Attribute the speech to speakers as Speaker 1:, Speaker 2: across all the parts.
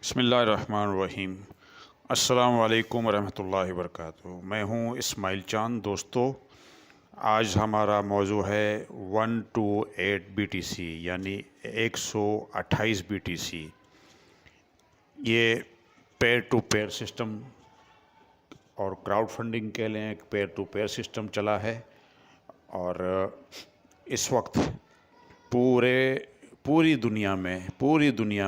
Speaker 1: बिस्मिल्लाहिर्रहमानिर्रहीम। अस्सलाम वालेकुम रहमतुल्लाहि वबरकातुहू। मैं हूँ इस्माइल चांद। दोस्तों, आज हमारा मौजू है 128 BTC यानी 128 BTC। ये पेयर टू पेयर सिस्टम और क्राउड फंडिंग कह लें, एक पेयर टू पेयर सिस्टम चला है और इस वक्त पूरी दुनिया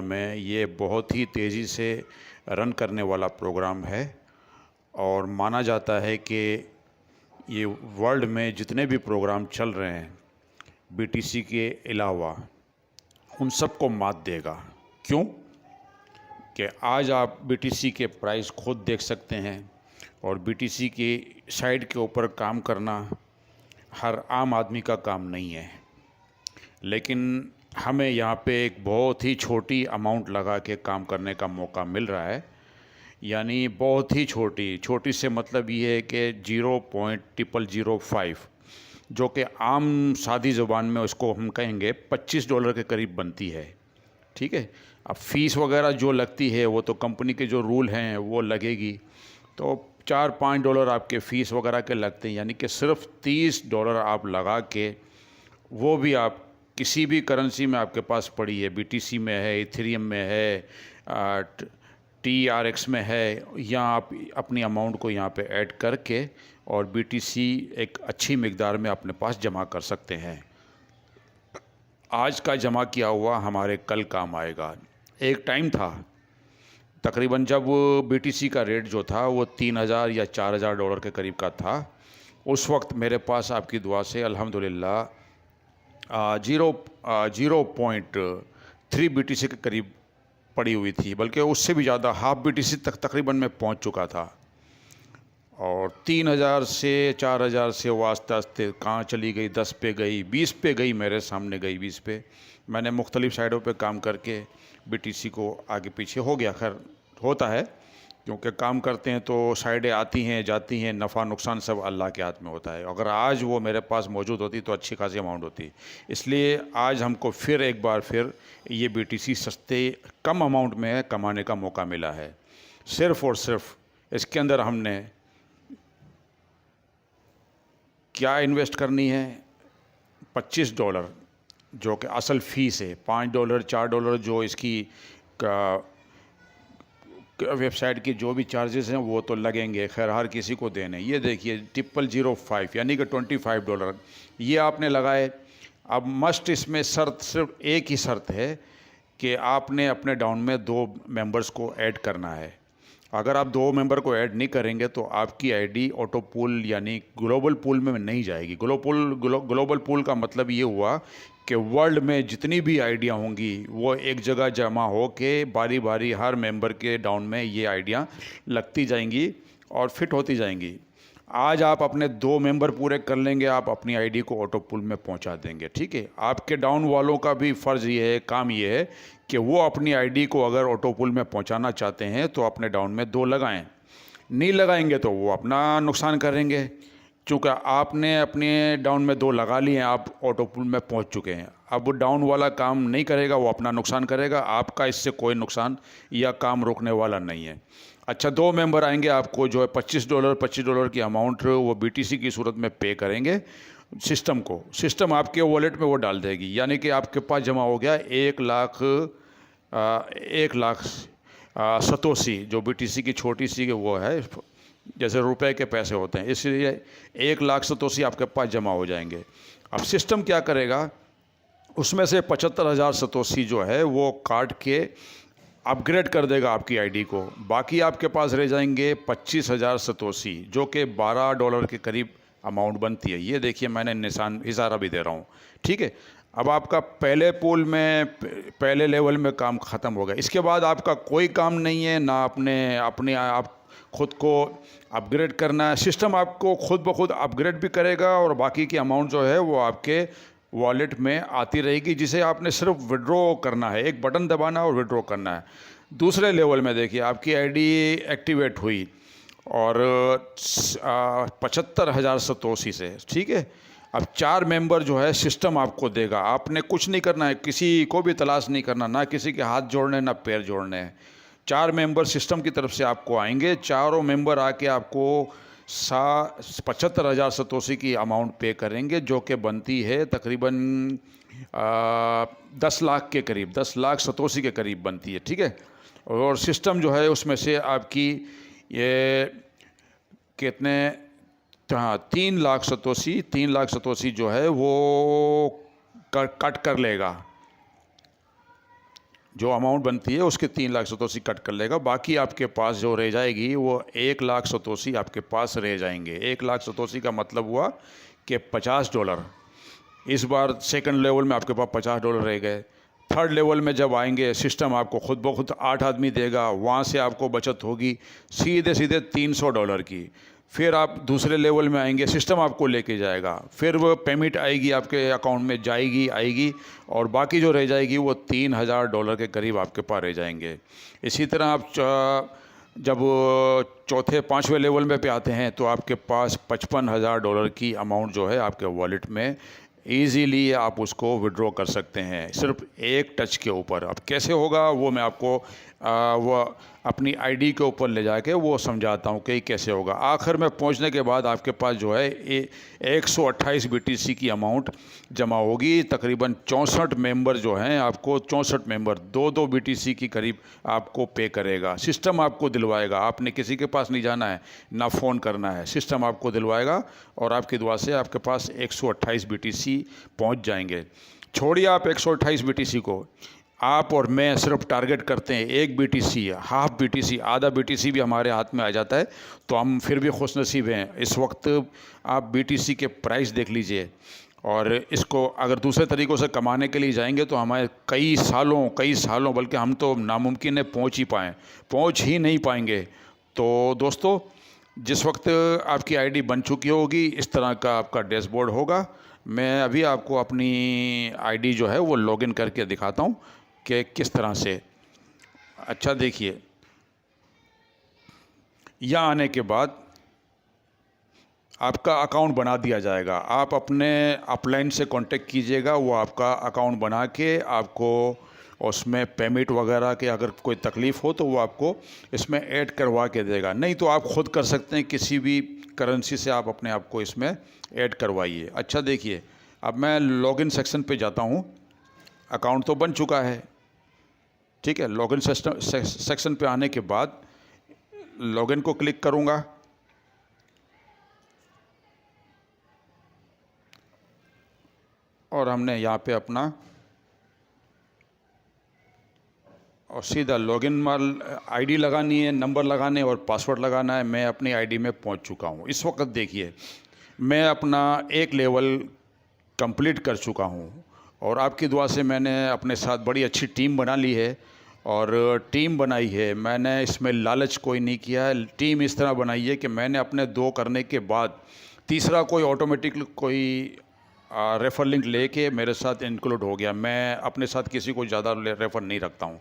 Speaker 1: में ये बहुत ही तेज़ी से रन करने वाला प्रोग्राम है और माना जाता है कि ये वर्ल्ड में जितने भी प्रोग्राम चल रहे हैं बीटीसी के अलावा उन सब को मात देगा। क्यों कि आज आप बीटीसी के प्राइस खुद देख सकते हैं और बीटीसी की साइड के ऊपर काम करना हर आम आदमी का काम नहीं है, लेकिन हमें यहाँ पे एक बहुत ही छोटी अमाउंट लगा के काम करने का मौका मिल रहा है। यानी बहुत ही छोटी से मतलब ये है कि 0.0005 जो कि आम सादी ज़ुबान में उसको हम कहेंगे $25 के करीब बनती है। ठीक है, अब फ़ीस वगैरह जो लगती है वो तो कंपनी के जो रूल हैं वो लगेगी, तो $4-5 आपके फ़ीस वगैरह के लगते हैं। यानी कि सिर्फ $30 आप लगा के, वो भी आप किसी भी करेंसी में आपके पास पड़ी है, बीटीसी में है, इथेरियम में है, TRX में है, या आप अपनी अमाउंट को यहाँ पे ऐड करके और बीटीसी एक अच्छी मिकदार में अपने पास जमा कर सकते हैं। आज का जमा किया हुआ हमारे कल काम आएगा। एक टाइम था तकरीबन जब बीटीसी का रेट जो था वो 3,000 या $4,000 के करीब का था। उस वक्त मेरे पास आपकी दुआ से अल्हम्दुलिल्लाह 0.3 BTC के करीब पड़ी हुई थी, बल्कि उससे भी ज़्यादा हाफ BTC तक तकरीबन मैं पहुंच चुका था। और 3,000 से 4,000 से वो आस्ते आस्ते कहाँ चली गई, 10 पे गई, 20 पे गई, मेरे सामने गई 20 पे। मैंने मुख्तलिफ़ साइडों पे काम करके बीटीसी को आगे पीछे हो गया। खैर होता है, क्योंकि काम करते हैं तो साइडें आती हैं जाती हैं, नफ़ा नुकसान सब अल्लाह के हाथ में होता है। अगर आज वो मेरे पास मौजूद होती तो अच्छी खासी अमाउंट होती। इसलिए आज हमको फिर एक बार फिर ये बीटीसी सस्ते कम अमाउंट में कमाने का मौका मिला है। सिर्फ़ और सिर्फ इसके अंदर हमने क्या इन्वेस्ट करनी है, $25 जो कि असल फ़ीस है, $5 $4 जो इसकी वेबसाइट की जो भी चार्जेस हैं वो तो लगेंगे, खैर हर किसी को देने। ये देखिए 0005 यानी कि $25 ये आपने लगाए। अब मस्ट इसमें शर्त, सिर्फ एक ही शर्त है कि आपने अपने डाउन में 2 मेंबर्स को ऐड करना है। अगर आप 2 मेंबर को ऐड नहीं करेंगे तो आपकी आईडी ऑटो पूल यानी ग्लोबल पूल में नहीं जाएगी। ग्लोबल पूल का मतलब ये हुआ कि वर्ल्ड में जितनी भी आइडिया होंगी वो एक जगह जमा हो के बारी बारी हर मेंबर के डाउन में ये आइडिया लगती जाएंगी और फिट होती जाएंगी। आज आप अपने 2 मेंबर पूरे कर लेंगे, आप अपनी आईडी को ऑटो पूल में पहुंचा देंगे। ठीक है, आपके डाउन वालों का भी फ़र्ज़ ये है, काम ये है कि वो अपनी आईडी को अगर ऑटो पूल में पहुंचाना चाहते हैं तो अपने डाउन में 2 लगाएं। नहीं लगाएंगे तो वो अपना नुकसान करेंगे, चूँकि आपने अपने डाउन में 2 लगा लिए हैं, आप ऑटो पूल में पहुंच चुके हैं। अब डाउन वाला काम नहीं करेगा, वो अपना नुकसान करेगा, आपका इससे कोई नुकसान या काम रोकने वाला नहीं है। अच्छा, 2 मेंबर आएंगे, आपको जो है $25 की अमाउंट वो बीटीसी की सूरत में पे करेंगे सिस्टम को। सिस्टम आपके वॉलेट में वो डाल देगी, यानी कि आपके पास जमा हो गया 1 लाख सतोसी, जो बीटीसी की छोटी सी वो है, जैसे रुपए के पैसे होते हैं, इसलिए 1 लाख सतोसी आपके पास जमा हो जाएंगे। अब सिस्टम क्या करेगा, उसमें से 75,000 सतोसी जो है वो काट के अपग्रेड कर देगा आपकी आईडी को। बाकी आपके पास रह जाएंगे 25,000 सतोसी, जो कि $12 के करीब अमाउंट बनती है। ये देखिए मैंने निशान इशारा भी दे रहा हूँ। ठीक है, अब आपका पहले पूल में पहले लेवल में काम ख़त्म हो गया। इसके बाद आपका कोई काम नहीं है, ना अपने आप खुद को अपग्रेड करना है। सिस्टम आपको खुद ब खुद अपग्रेड भी करेगा और बाकी की अमाउंट जो है वो आपके वॉलेट में आती रहेगी, जिसे आपने सिर्फ विड्रॉ करना है, एक बटन दबाना और विड्रॉ करना है। दूसरे लेवल में देखिए आपकी आईडी एक्टिवेट हुई और 75,000 सतोसी से। ठीक है, अब 4 मेंबर जो है सिस्टम आपको देगा, आपने कुछ नहीं करना है, किसी को भी तलाश नहीं करना, ना किसी के हाथ जोड़ने ना पैर जोड़ने हैं। 4 मेंबर सिस्टम की तरफ से आपको आएंगे। चारों मेंबर आके आपको 75,000 सतोशी की अमाउंट पे करेंगे, जो कि बनती है तकरीबन 10 लाख के करीब, 10 लाख सतोशी के करीब बनती है, ठीक है। और सिस्टम जो है उसमें से आपकी ये कितने, हाँ 3 लाख सतोशी जो है वो कट कर लेगा। जो अमाउंट बनती है उसके 3 लाख सतोशी कट कर लेगा। बाकी आपके पास जो रह जाएगी वो 1 लाख सतोशी आपके पास रह जाएंगे। 1 लाख सतोशी का मतलब हुआ कि $50। इस बार सेकंड लेवल में आपके पास $50 रह गए। थर्ड लेवल में जब आएंगे सिस्टम आपको खुद ब खुद 8 आदमी देगा, वहाँ से आपको बचत होगी सीधे सीधे $300 की। फिर आप दूसरे लेवल में आएंगे, सिस्टम आपको लेके जाएगा, फिर वो पेमेंट आएगी आपके अकाउंट में आएगी और बाकी जो रह जाएगी वो $3,000 के करीब आपके पास रह जाएंगे। इसी तरह आप जब चौथे 5वें लेवल में पे आते हैं तो आपके पास $55,000 की अमाउंट जो है आपके वॉलेट में ईज़िली आप उसको विड्रॉ कर सकते हैं, सिर्फ एक टच के ऊपर। अब कैसे होगा वो मैं आपको वो अपनी आईडी के ऊपर ले जाके वो समझाता हूँ कि कैसे होगा। आखिर में पहुँचने के बाद आपके पास जो है 128 BTC की अमाउंट जमा होगी। तकरीबन 64 मेंबर जो हैं आपको 64 मेंबर 2-2 BTC की करीब आपको पे करेगा। सिस्टम आपको दिलवाएगा, आपने किसी के पास नहीं जाना है, ना फ़ोन करना है, सिस्टम आपको दिलवाएगा और आपकी दुआ से आपके पास 128 BTC पहुँच जाएंगे। छोड़िए आप 128 BTC को, आप और मैं सिर्फ टारगेट करते हैं 1 BTC, हाफ BTC, आधा BTC भी हमारे हाथ में आ जाता है तो हम फिर भी खुशनसीब हैं। इस वक्त आप BTC के प्राइस देख लीजिए और इसको अगर दूसरे तरीक़ों से कमाने के लिए जाएंगे तो हमारे कई सालों बल्कि हम तो नामुमकिन है पहुँच ही नहीं पाएंगे। तो दोस्तों, जिस वक्त आपकी आईडी बन चुकी होगी इस तरह का आपका डैशबोर्ड होगा। मैं अभी आपको अपनी आईडी जो है वो लॉगिन करके दिखाता हूँ कि किस तरह से। अच्छा देखिए, यहाँ आने के बाद आपका अकाउंट बना दिया जाएगा। आप अपने अपलाइन से कांटेक्ट कीजिएगा, वो आपका अकाउंट बना के आपको उसमें पेमेंट वगैरह के अगर कोई तकलीफ़ हो तो वो आपको इसमें ऐड करवा के देगा। नहीं तो आप ख़ुद कर सकते हैं, किसी भी करेंसी से आप अपने आप को इसमें ऐड करवाइए। अच्छा देखिए, अब मैं लॉगिन सेक्शन पे जाता हूँ। अकाउंट तो बन चुका है, ठीक है। लॉगिन सेक्शन पे आने के बाद लॉगिन को क्लिक करूँगा और हमने यहाँ पे अपना और सीधा लॉगिन आईडी लगानी है, नंबर लगाने और पासवर्ड लगाना है। मैं अपनी आईडी में पहुँच चुका हूँ। इस वक्त देखिए मैं अपना एक लेवल कंप्लीट कर चुका हूँ और आपकी दुआ से मैंने अपने साथ बड़ी अच्छी टीम बना ली है और टीम बनाई है। मैंने इसमें लालच कोई नहीं किया है। टीम इस तरह बनाई है कि मैंने अपने 2 करने के बाद तीसरा कोई ऑटोमेटिक कोई रेफ़र लिंक लेके मेरे साथ इंक्लूड हो गया। मैं अपने साथ किसी को ज़्यादा रेफ़र नहीं रखता हूँ।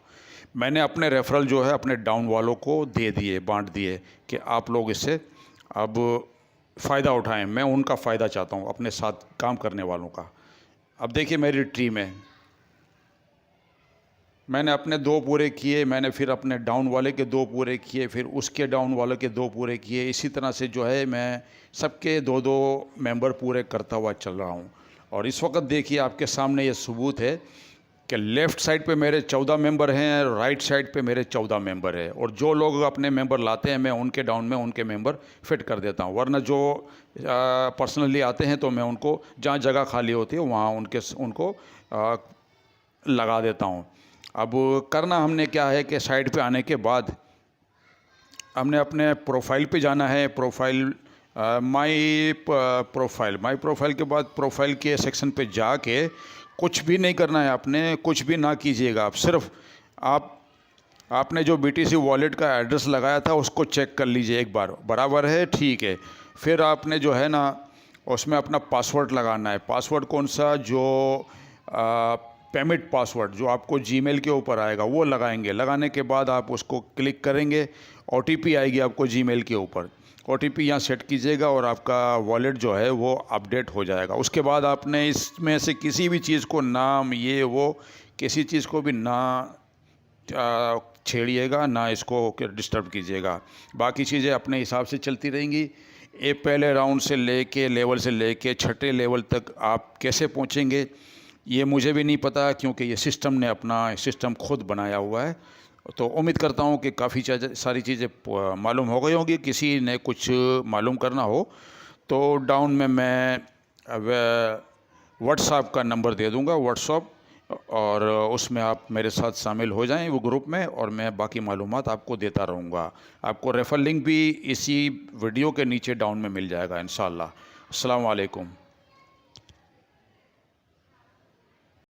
Speaker 1: मैंने अपने रेफरल जो है अपने डाउन वालों को दे दिए, बांट दिए कि आप लोग इससे अब फ़ायदा उठाएं। मैं उनका फ़ायदा चाहता हूँ, अपने साथ काम करने वालों का। अब देखिए मेरी टीम है, मैंने अपने 2 पूरे किए, मैंने फिर अपने डाउन वाले के 2 पूरे किए, फिर उसके डाउन वाले के 2 पूरे किए। इसी तरह से जो है मैं सबके 2-2 मेंबर पूरे करता हुआ चल रहा हूँ। और इस वक्त देखिए आपके सामने ये सबूत है कि लेफ़्ट साइड पे मेरे 14 मेंबर हैं, राइट साइड पे मेरे 14 मेंबर हैं। और जो लोग अपने मेंबर लाते हैं मैं उनके डाउन में उनके मेंबर फिट कर देता हूँ, वरना जो पर्सनली आते हैं तो मैं उनको जहाँ जगह खाली होती है वहाँ उनको लगा देता हूँ। अब करना हमने क्या है कि साइड पे आने के बाद हमने अपने प्रोफाइल पे जाना है। माई प्रोफाइल के बाद प्रोफाइल के सेक्शन पे जाके कुछ भी नहीं करना है, आपने कुछ भी ना कीजिएगा। आप सिर्फ आपने जो BTC वॉलेट का एड्रेस लगाया था उसको चेक कर लीजिए एक बार, बराबर है, ठीक है। फिर आपने जो है ना उसमें अपना पासवर्ड लगाना है। पासवर्ड कौन सा, जो पेमेंट पासवर्ड जो आपको जीमेल के ऊपर आएगा वो लगाएंगे। लगाने के बाद आप उसको क्लिक करेंगे, OTP आएगी आपको जीमेल के ऊपर। OTP यहाँ सेट कीजिएगा और आपका वॉलेट जो है वो अपडेट हो जाएगा। उसके बाद आपने इसमें से किसी भी चीज़ को नाम ये वो किसी चीज़ को भी ना छेड़िएगा, ना इसको डिस्टर्ब कीजिएगा। बाकी चीज़ें अपने हिसाब से चलती रहेंगी। ये पहले राउंड से लेके लेवल से लेके छठे लेवल तक आप कैसे पहुंचेंगे ये मुझे भी नहीं पता, क्योंकि ये सिस्टम ने अपना सिस्टम खुद बनाया हुआ है। तो उम्मीद करता हूँ कि काफ़ी सारी चीज़ें मालूम हो गई होंगी। किसी ने कुछ मालूम करना हो तो डाउन में मैं व्हाट्सएप का नंबर दे दूँगा, व्हाट्सएप, और उसमें आप मेरे साथ शामिल हो जाएं वो ग्रुप में, और मैं बाकी मालूमात आपको देता रहूँगा। आपको रेफर लिंक भी इसी वीडियो के नीचे डाउन में मिल जाएगा इंशाअल्लाह। अस्सलाम वालेकुम।